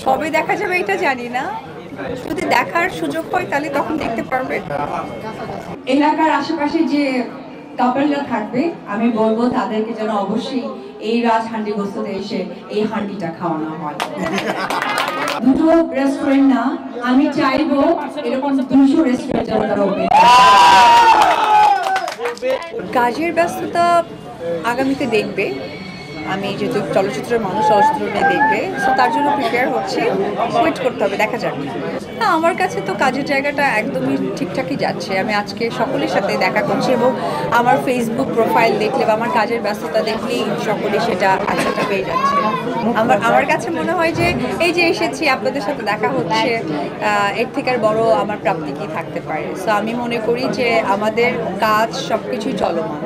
কবে দেখা যাবে এটা জানি না, যদি দেখার সুযোগ হয় তাহলে তখন দেখতে পারবে। এলাকার আশেপাশে যে কাপলরা থাকবে আমি বলবো তাদেরকে যেন অবশ্যই এই রাজ হান্ডি বস্তুতে এসে এই হান্ডিটা খাওয়ানো হয়। দুটো রেস্টুরেন্ট না, আমি চাইবো এরকম 200 রেস্টুরেন্ট যেন তারা ওপেন। কাজের ব্যস্ততা আগামীতে দেখবে, আমি যেহেতু চলচ্চিত্রের মানুষ, চলচ্চিত্র নিয়ে দেখবে, সো তার জন্য প্রিপেয়ার হচ্ছে, ওয়েট করতে হবে, দেখা যাবে। না, আমার কাছে তো কাজের জায়গাটা একদমই ঠিকঠাকই যাচ্ছে। আমি আজকে সকলের সাথে দেখা করছি এবং আমার ফেসবুক প্রোফাইল দেখলে বা আমার কাজের ব্যস্ততা দেখলেই সকলে সেটা আচ্ছাটা পেয়ে যাচ্ছে। আমার কাছে মনে হয় যে এই যে এসেছি, আপনাদের সাথে দেখা হচ্ছে, এর থেকে আর বড় আমার প্রাপ্তি কি থাকতে পারে। সো আমি মনে করি যে আমাদের কাজ সব কিছুই চলমান।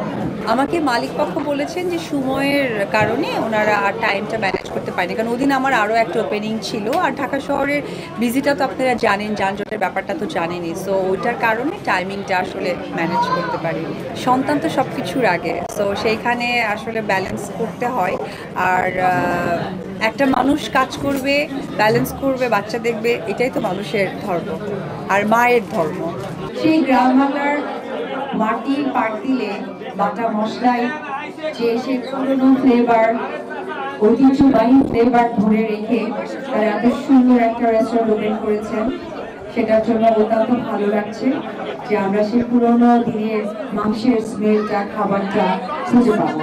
আমাকে মালিকপক্ষ বলেছেন যে সময়ের কারণে ওনারা আর টাইমটা ম্যানেজ করতে পারেনি, কারণ ওদিন আমার আরও একটা ওপেনিং ছিল, আর ঢাকা শহরের বিজিটা তো আপনারা জানেন, যানজটের ব্যাপারটা তো জানেনই। সো ওইটার কারণে টাইমিংটা আসলে ম্যানেজ করতে পারি। সন্তান তো সব কিছুর আগে, সো সেইখানে আসলে ব্যালেন্স করতে হয়। আর একটা মানুষ কাজ করবে, ব্যালেন্স করবে, বাচ্চা দেখবে, এটাই তো মানুষের ধর্ম আর মায়ের ধর্ম। সেই গ্রাম বাংলার মাটির পাটদিলে বাটা মশলায় যে সে পুরনো ফ্লেভার, ঐতিহ্যবাহী ফ্লেভার ধরে রেখে তারা এত সুন্দর একটা রেস্টুরেন্ট ওপেন করেছেন, সেটার জন্য অত্যন্ত ভালো লাগছে যে আমরা সেই পুরনো দিনের মাংসের স্মেলটা, খাবারটা খুঁজে পাবো।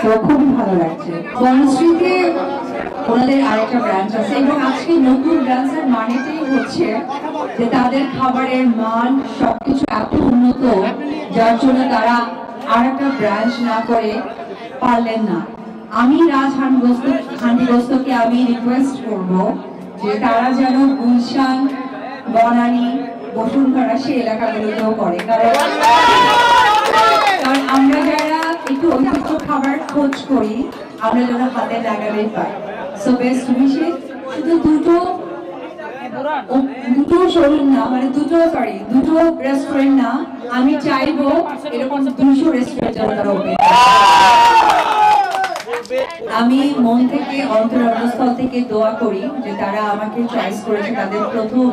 তো খুবই ভালো লাগছে। বনশ্রীতে ওনাদের আরেকটা ব্রাঞ্চ আছে এবং আজকে নতুন ব্রাঞ্চের মানেটাই হচ্ছে যে তাদের খাবারের মান সবকিছু এত উন্নত, যার জন্য তারা আর একটা ব্রাঞ্চ না করে পারলেন না। আমি রাজ হান্ডিবস্তকে আমি রিকোয়েস্ট করব যে তারা যেন গুলশান, বনানী, বসুন্ধরা সে এলাকাগুলোতেও করে, কারণ আমরা যারা একটু ঐতিহ্য খাবার খোঁজ করি আমরা যেন হাতে লাগালেই পাই। So best wishes. শুধু দুটো শোরুম না, মানে দুটো রেস্টুরেন্ট না, আমি চাইবো এরকম 200 রেস্টুরেন্ট যেন তারা ওপেন। আমি মন থেকে, অন্তরস্থল থেকে দোয়া করি যে তারা আমাকে চয়েস করেছে তাদের প্রথম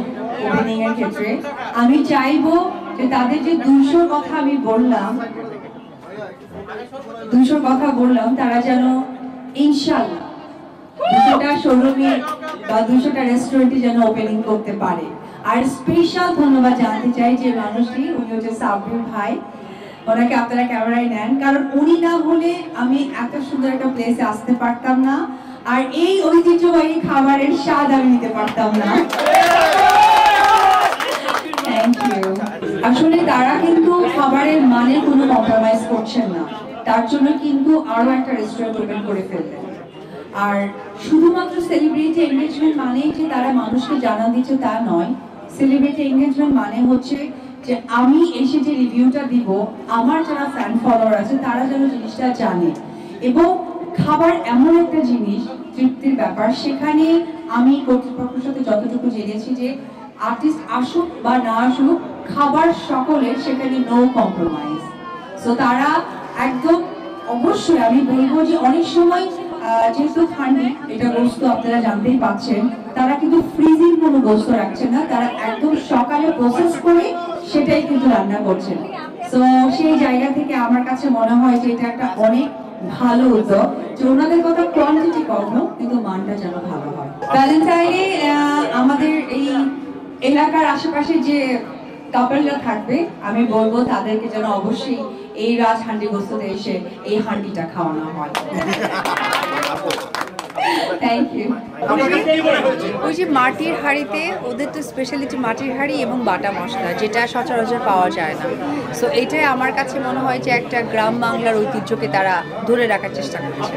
ওপেনিং এর ক্ষেত্রে। আমি চাইবো যে তাদের যে 200 কথা আমি বললাম, 200 কথা বললাম, তারা যেন ইনশাআল্লাহ 200টা শোরুমে বা 200টা রেস্টুরেন্টে যেন ওপেনিং করতে পারে। আর স্পেশাল ধন্যবাদ জানতে চাই যে মানুষটি, উনি হচ্ছে সাব্বির ভাই, ওনাকে আপনারা ক্যামেরায় নেন, কারণ উনি না হলে আমি এত সুন্দর একটা প্লেসে আসতে পারতাম না, আর এই ঐতিহ্যবাহী খাবারের স্বাদ আমি নিতে পারতাম না। Thank you. আসলে তারা কিন্তু খাবারের মানে কোনো কম্প্রোমাইজ করছেন না, তার জন্য কিন্তু আরো একটা রেস্টুরেন্ট ওপেন করে ফেললেন। আর শুধুমাত্র সেলিব্রিটি এঙ্গেজমেন্ট মানেই যে তারা মানুষকে জানান দিচ্ছে তা নয়। সেলিব্রিটি এঙ্গেজমেন্ট মানে হচ্ছে যে আমি এসে যে রিভিউটা দিব, আমার যারা ফ্যান ফলোয়ার আছে তারা যেন জিনিসটা জানে। এবং খাবার এমন একটা জিনিস, তৃপ্তির ব্যাপার, সেখানে আমি কর্তৃপক্ষের সাথে যতটুকু জেনেছি যে আর্টিস্ট আসুক বা না আসুক, খাবার সকলের, সেখানে নো কম্প্রোমাইজ। সো তারা একদম অবশ্যই, আমি বলবো যে অনেক সময় যেহেতু ঠান্ডি এটা গোস্ত আপনারা জানতেই পাচ্ছেন, তারা কিন্তু ফ্রিজিং কোনো গোস্ত রাখছেন না, তারা একদম সকালে প্রসেস করে সেটাই কিন্তু রান্না করছেন। তো সেই জায়গা থেকে আমার কাছে মনে হয় যে এটা একটা অনেক ভালো উদ্যোগ, যে ওনাদের কথা কোয়ান্টিটি কম হোক কিন্তু মানটা যেন ভালো হয়। ভ্যালেন্টাইনে আমাদের এই এলাকার আশেপাশে যে কাপলরা থাকবে আমি বলবো তাদেরকে যেন অবশ্যই এই রাজ হান্ডি বস্তুতে এসে এই হান্ডিটা খাওয়ানো হয়। Thank you. ওই যে মাটির হাঁড়িতে, ওদের তো স্পেশালিটি মাটির হাঁড়ি এবং বাটা মশলা, যেটা সচরাচর পাওয়া যায় না। সো এটাই আমার কাছে মনে হয় যে একটা গ্রাম বাংলার ঐতিহ্যকে তারা ধরে রাখার চেষ্টা করছে।